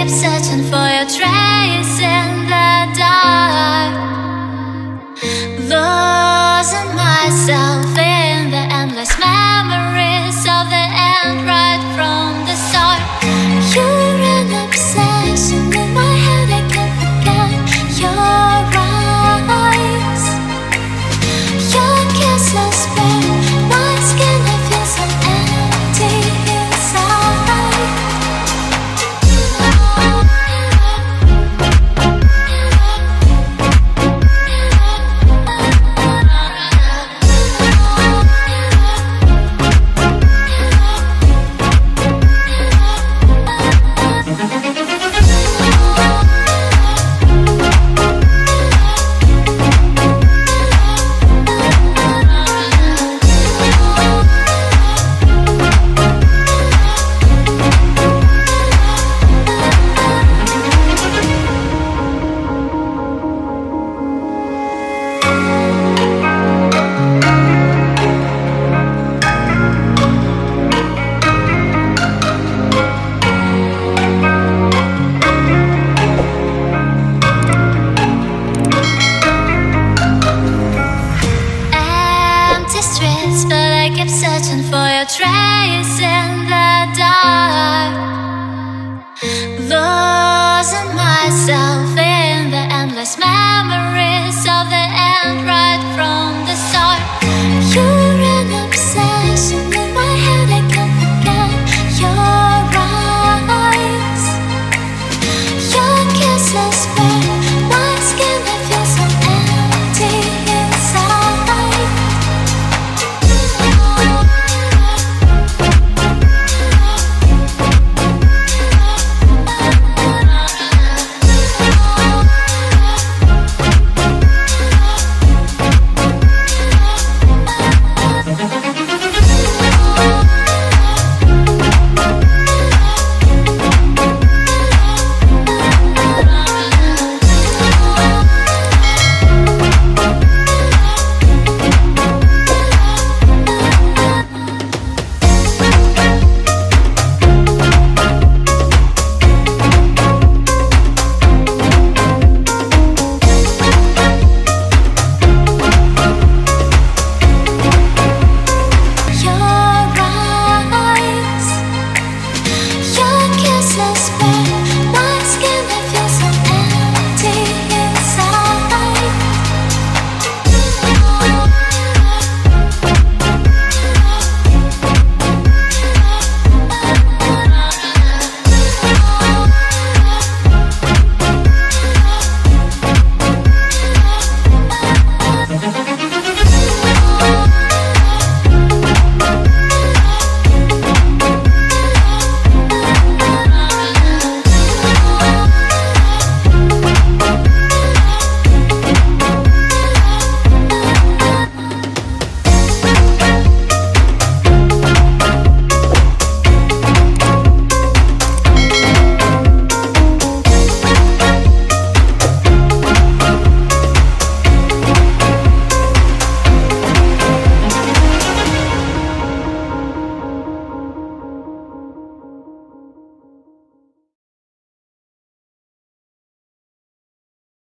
keep searching for your trace in the dark, losing myself in the endless memories of the end right from the start. You're an obsession in my head, I can't forget your eyes. Your kisses burn my skin, I feel so empty inside. But I keep searching for your traces